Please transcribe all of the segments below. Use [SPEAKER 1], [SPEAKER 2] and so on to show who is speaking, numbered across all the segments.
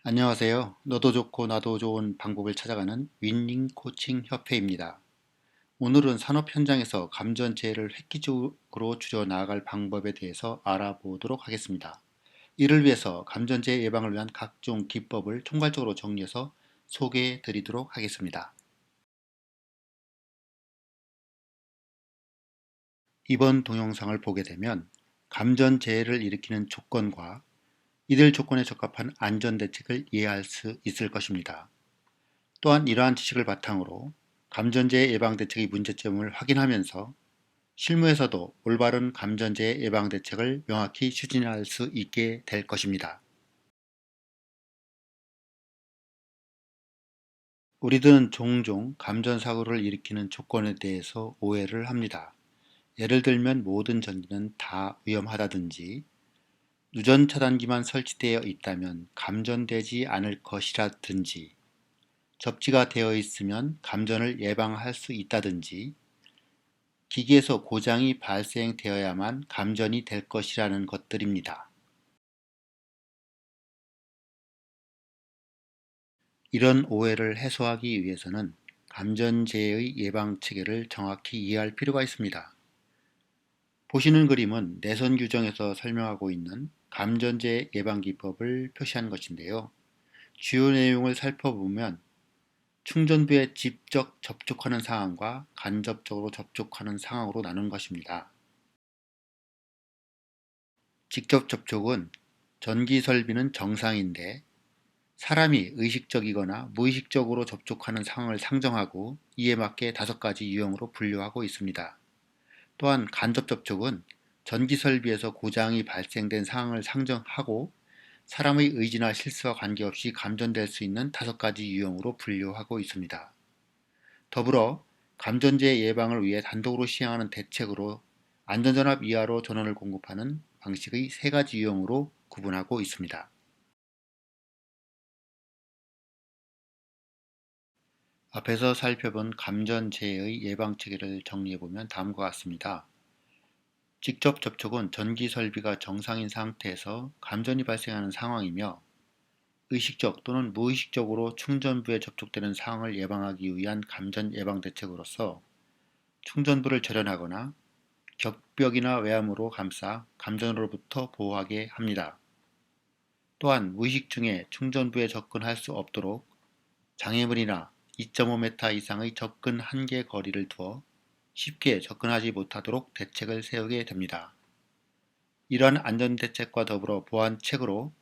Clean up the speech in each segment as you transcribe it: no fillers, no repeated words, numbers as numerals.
[SPEAKER 1] 안녕하세요. 너도 좋고 나도 좋은 방법을 찾아가는 윈닝 코칭 협회입니다. 오늘은 산업 현장에서 감전재해를 획기적으로 줄여 나아갈 방법에 대해서 알아보도록 하겠습니다. 이를 위해서 감전재해 예방을 위한 각종 기법을 총괄적으로 정리해서 소개해 드리도록 하겠습니다. 이번 동영상을 보게 되면 감전재해를 일으키는 조건과 이들 조건에 적합한 안전대책을 이해할 수 있을 것입니다. 또한 이러한 지식을 바탕으로 감전재해 예방 대책의 문제점을 확인하면서 실무에서도 올바른 감전재해 예방 대책을 명확히 추진할 수 있게 될 것입니다. 우리들은 종종 감전사고를 일으키는 조건에 대해서 오해를 합니다. 예를 들면 모든 전기는 다 위험하다든지 누전 차단기만 설치되어 있다면 감전되지 않을 것이라든지 접지가 되어 있으면 감전을 예방할 수 있다든지 기기에서 고장이 발생되어야만 감전이 될 것이라는 것들입니다. 이런 오해를 해소하기 위해서는 감전재해의 예방 체계를 정확히 이해할 필요가 있습니다. 보시는 그림은 내선 규정에서 설명하고 있는 감전재해 예방 기법을 표시한 것인데요. 주요 내용을 살펴보면 충전부에 직접 접촉하는 상황과 간접적으로 접촉하는 상황으로 나눈 것입니다. 직접 접촉은 전기 설비는 정상인데 사람이 의식적이거나 무의식적으로 접촉하는 상황을 상정하고 이에 맞게 5가지 유형으로 분류하고 있습니다. 또한 간접 접촉은 전기 설비에서 고장이 발생된 상황을 상정하고 사람의 의지나 실수와 관계없이 감전될 수 있는 5가지 유형으로 분류하고 있습니다. 더불어 감전재해 예방을 위해 단독으로 시행하는 대책으로 안전전압 이하로 전원을 공급하는 방식의 3가지 유형으로 구분하고 있습니다. 앞에서 살펴본 감전재해의 예방체계를 정리해보면 다음과 같습니다. 직접 접촉은 전기 설비가 정상인 상태에서 감전이 발생하는 상황이며 의식적 또는 무의식적으로 충전부에 접촉되는 상황을 예방하기 위한 감전 예방 대책으로서 충전부를 절연하거나 격벽이나 외암으로 감싸 감전으로부터 보호하게 합니다. 또한 무의식 중에 충전부에 접근할 수 없도록 장애물이나 2.5m 이상의 접근 한계 거리를 두어 쉽게 접근하지 못하도록 대책을 세우게 됩니다. 이러한 안전대책과 더불어 보안책으로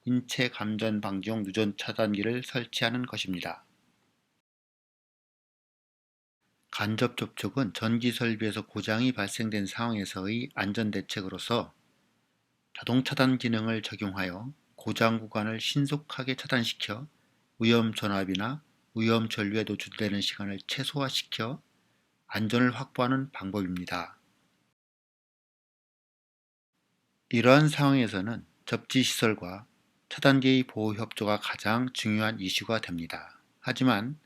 [SPEAKER 1] 인체 감전 방지용 누전 차단기를 설치하는 것입니다. 간접 접촉은 전기 설비에서 고장이 발생된 상황에서의 안전대책으로서 자동 차단 기능을 적용하여 고장 구간을 신속하게 차단시켜 위험 전압이나 위험 전류에 노출되는 시간을 최소화시켜 안전을 확보하는 방법입니다. 이러한 상황에서는 접지시설과 차단기의 보호 협조가 가장 중요한 이슈가 됩니다. 하지만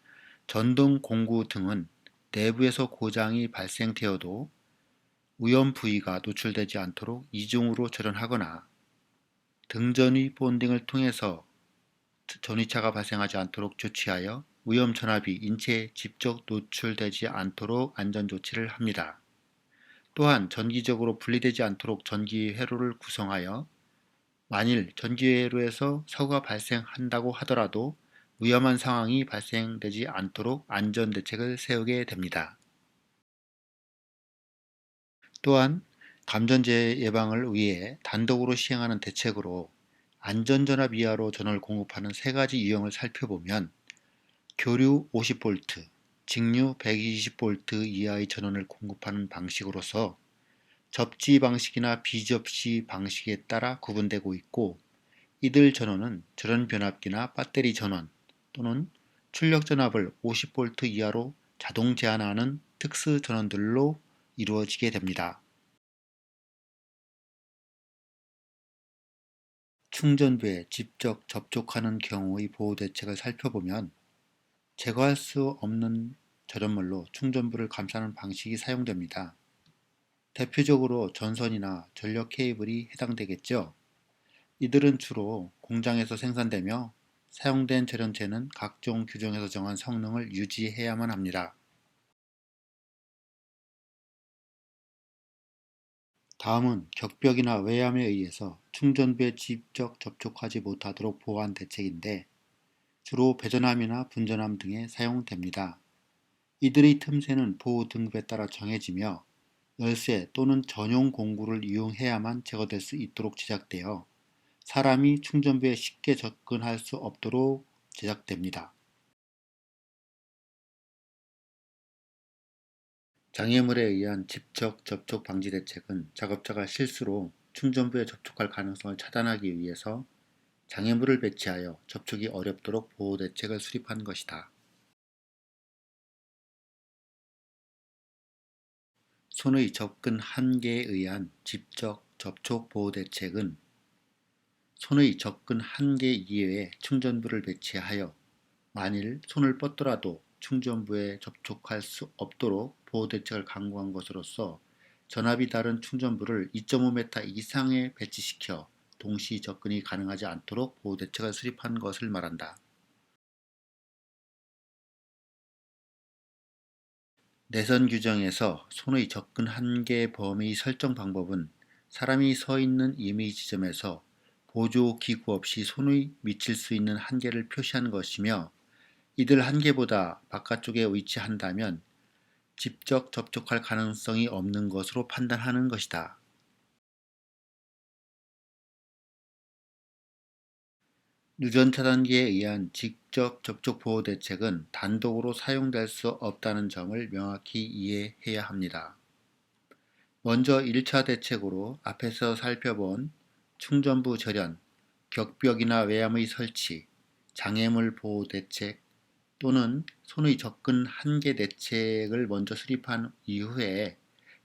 [SPEAKER 1] 전등 공구 등은 내부에서 고장이 발생되어도 위험 부위가 노출되지 않도록 이중으로 절연하거나 등전위 본딩을 통해서 전위차가 발생하지 않도록 조치하여 위험 전압이 인체에 직접 노출되지 않도록 안전조치를 합니다. 또한 전기적으로 분리되지 않도록 전기회로를 구성하여 만일 전기회로에서 사고가 발생한다고 하더라도 위험한 상황이 발생되지 않도록 안전대책을 세우게 됩니다. 또한 감전재해 예방을 위해 단독으로 시행하는 대책으로 안전전압 이하로 전원을 공급하는 3가지 유형을 살펴보면 교류 50V, 직류 120V 이하의 전원을 공급하는 방식으로서 접지 방식이나 비접시 방식에 따라 구분되고 있고 이들 전원은 절연 변압기나 배터리 전원 또는 출력 전압을 50V 이하로 자동 제한하는 특수 전원들로 이루어지게 됩니다. 충전부에 직접 접촉하는 경우의 보호 대책을 살펴보면 제거할 수 없는 절연물로 충전부를 감싸는 방식이 사용됩니다. 대표적으로 전선이나 전력 케이블이 해당되겠죠. 이들은 주로 공장에서 생산되며 사용된 절연체는 각종 규정에서 정한 성능을 유지해야만 합니다. 다음은 격벽이나 외암에 의해서 충전부에 직접 접촉하지 못하도록 보호한 대책인데 주로 배전함이나 분전함 등에 사용됩니다. 이들의 틈새는 보호 등급에 따라 정해지며 열쇠 또는 전용 공구를 이용해야만 제거될 수 있도록 제작되어 사람이 충전부에 쉽게 접근할 수 없도록 제작됩니다. 장애물에 의한 직접 접촉 방지 대책은 작업자가 실수로 충전부에 접촉할 가능성을 차단하기 위해서 장애물을 배치하여 접촉이 어렵도록 보호 대책을 수립한 것이다. 손의 접근 한계에 의한 직접 접촉 보호 대책은 손의 접근 한계 이외에 충전부를 배치하여 만일 손을 뻗더라도 충전부에 접촉할 수 없도록 보호 대책을 강구한 것으로서 전압이 다른 충전부를 2.5m 이상에 배치시켜 동시 접근이 가능하지 않도록 보호 대책을 수립한 것을 말한다. 내선 규정에서 손의 접근 한계 범위 설정 방법은 사람이 서 있는 임의 지점에서 보조 기구 없이 손의 미칠 수 있는 한계를 표시한 것이며 이들 한계보다 바깥쪽에 위치한다면 직접 접촉할 가능성이 없는 것으로 판단하는 것이다. 누전 차단기에 의한 직접 접촉 보호 대책은 단독으로 사용될 수 없다는 점을 명확히 이해해야 합니다. 먼저 1차 대책으로 앞에서 살펴본 충전부 절연, 격벽이나 외암의 설치, 장애물 보호 대책 또는 손의 접근 한계 대책을 먼저 수립한 이후에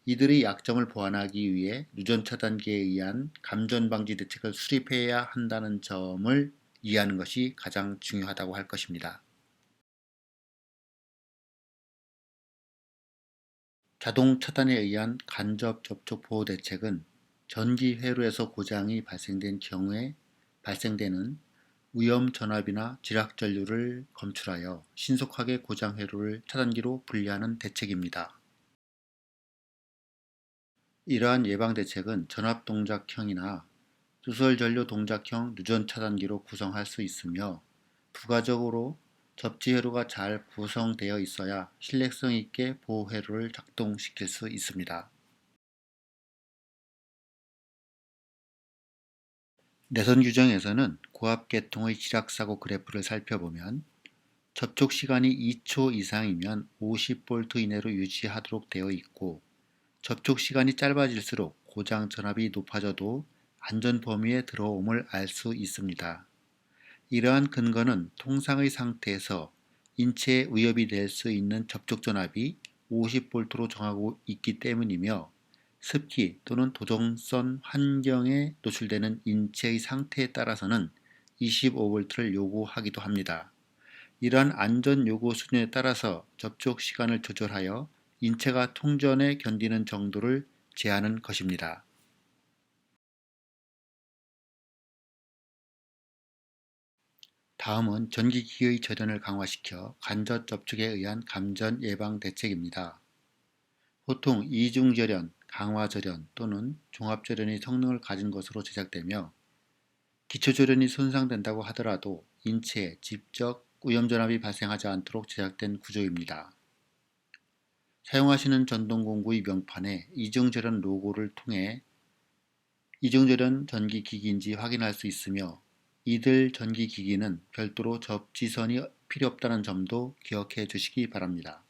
[SPEAKER 1] 이들의 약점을 보완하기 위해 누전 차단기에 의한 감전 방지 대책을 수립해야 한다는 점을 이해하는 것이 가장 중요하다고 할 것입니다. 자동 차단에 의한 간접 접촉 보호 대책은 전기 회로에서 고장이 발생된 경우에 발생되는 위험 전압이나 지락 전류를 검출하여 신속하게 고장 회로를 차단기로 분리하는 대책입니다. 이러한 예방 대책은 전압 동작형이나 수설 전류 동작형 누전 차단기로 구성할 수 있으며 부가적으로 접지 회로가 잘 구성되어 있어야 신뢰성 있게 보호 회로를 작동시킬 수 있습니다. 내선 규정에서는 고압 계통의 지락 사고 그래프를 살펴보면 접촉 시간이 2초 이상이면 50V 이내로 유지하도록 되어 있고 접촉 시간이 짧아질수록 고장 전압이 높아져도 안전 범위에 들어옴을 알 수 있습니다. 이러한 근거는 통상의 상태에서 인체에 위협이 될 수 있는 접촉 전압이 50V로 정하고 있기 때문이며 습기 또는 도정선 환경에 노출되는 인체의 상태에 따라서는 25V를 요구하기도 합니다. 이러한 안전 요구 수준에 따라서 접촉 시간을 조절하여 인체가 통전에 견디는 정도를 제하는 것입니다. 다음은 전기기의 절연을 강화시켜 간접 접촉에 의한 감전 예방 대책입니다. 보통 이중절연, 강화절연 또는 종합절연의 성능을 가진 것으로 제작되며 기초절연이 손상된다고 하더라도 인체에 직접 오염전압이 발생하지 않도록 제작된 구조입니다. 사용하시는 전동공구의 명판에 이중절연 로고를 통해 이중절연 전기기기인지 확인할 수 있으며 이들 전기기기는 별도로 접지선이 필요 없다는 점도 기억해 주시기 바랍니다.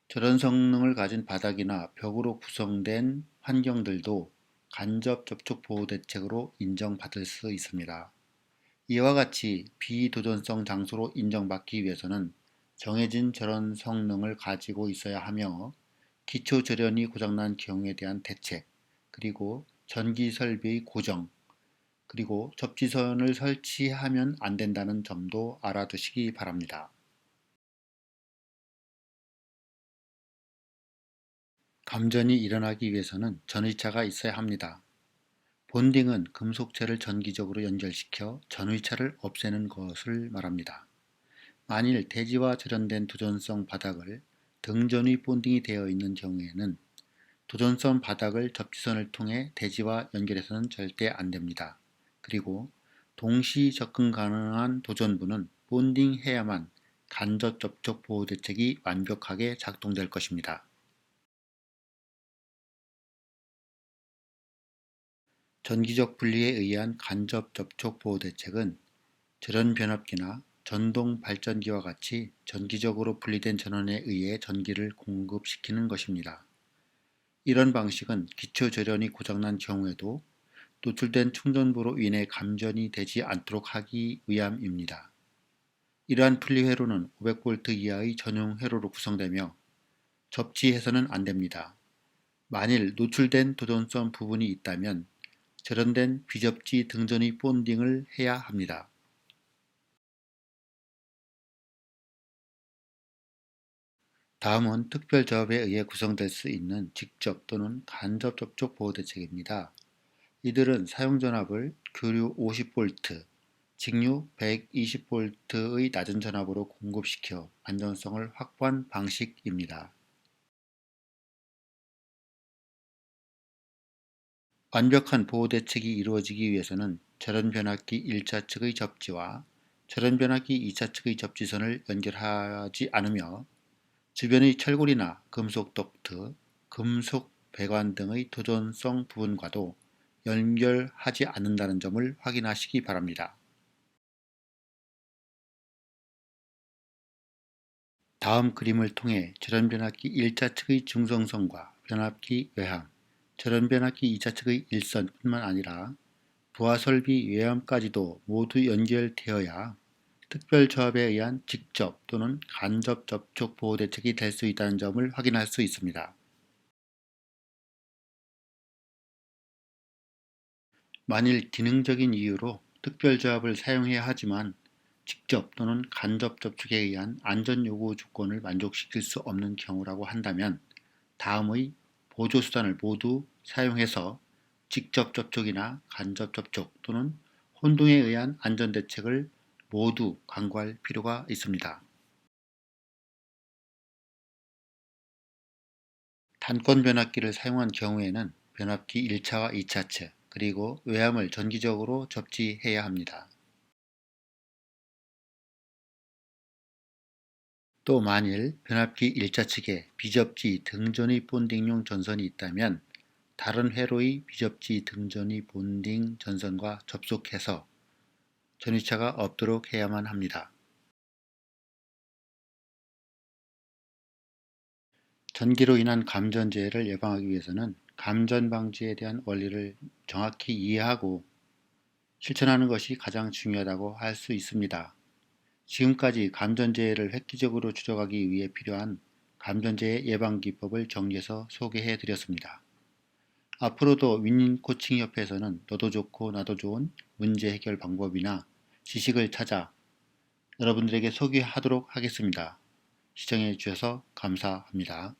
[SPEAKER 1] 저런 성능을 가진 바닥이나 벽으로 구성된 환경들도 간접 접촉 보호 대책으로 인정받을 수 있습니다. 이와 같이 비도전성 장소로 인정받기 위해서는 정해진 절연 성능을 가지고 있어야 하며 기초 절연이 고장난 경우에 대한 대책, 그리고 전기 설비의 고정, 그리고 접지선을 설치하면 안 된다는 점도 알아두시기 바랍니다. 감전이 일어나기 위해서는 전의차가 있어야 합니다. 본딩은 금속체를 전기적으로 연결시켜 전위차를 없애는 것을 말합니다. 만일 대지와 절연된 도전성 바닥을 등전위 본딩이 되어 있는 경우에는 도전선 바닥을 접지선을 통해 대지와 연결해서는 절대 안됩니다. 그리고 동시 접근 가능한 도전부는 본딩해야만 간접 접촉 보호 대책이 완벽하게 작동될 것입니다. 전기적 분리에 의한 간접 접촉 보호 대책은 절연 변압기나 전동 발전기와 같이 전기적으로 분리된 전원에 의해 전기를 공급시키는 것입니다. 이런 방식은 기초 절연이 고장난 경우에도 노출된 충전부로 인해 감전이 되지 않도록 하기 위함입니다. 이러한 분리 회로는 500V 이하의 전용 회로로 구성되며 접지해서는 안됩니다. 만일 노출된 도전선 부분이 있다면 절연된 비접지 등전위 본딩을 해야 합니다. 다음은 특별조합에 의해 구성될 수 있는 직접 또는 간접 접촉 보호 대책입니다. 이들은 사용전압을 교류 50V, 직류 120V의 낮은 전압으로 공급시켜 안전성을 확보한 방식입니다. 완벽한 보호 대책이 이루어지기 위해서는 절연변압기 1차 측의 접지와 절연변압기 2차 측의 접지선을 연결하지 않으며 주변의 철골이나 금속 덕트, 금속 배관 등의 도전성 부분과도 연결하지 않는다는 점을 확인하시기 바랍니다. 다음 그림을 통해 절연변압기 1차 측의 중성선과 변압기 외함, 절연변압기 2차 측의 일선뿐만 아니라 부하설비 외함까지도 모두 연결되어야 특별조합에 의한 직접 또는 간접 접촉 보호 대책이 될 수 있다는 점을 확인할 수 있습니다. 만일 기능적인 이유로 특별조합을 사용해야 하지만 직접 또는 간접 접촉에 의한 안전요구 조건을 만족시킬 수 없는 경우라고 한다면 다음의 보조수단을 모두 사용해서 직접 접촉이나 간접 접촉 또는 혼동에 의한 안전대책을 모두 강구할 필요가 있습니다. 단권 변압기를 사용한 경우에는 변압기 1차와 2차 측 그리고 외함을 전기적으로 접지해야 합니다. 또 만일 변압기 1차 측에 비접지 등전위 본딩용 전선이 있다면 다른 회로의 비접지 등전위 본딩 전선과 접속해서 전위차가 없도록 해야만 합니다. 전기로 인한 감전재해를 예방하기 위해서는 감전 방지에 대한 원리를 정확히 이해하고 실천하는 것이 가장 중요하다고 할 수 있습니다. 지금까지 감전재해를 획기적으로 추적하기 위해 필요한 감전재해 예방기법을 정리해서 소개해 드렸습니다. 앞으로도 윈윈코칭협회에서는 너도 좋고 나도 좋은 문제 해결 방법이나 지식을 찾아 여러분들에게 소개하도록 하겠습니다. 시청해 주셔서 감사합니다.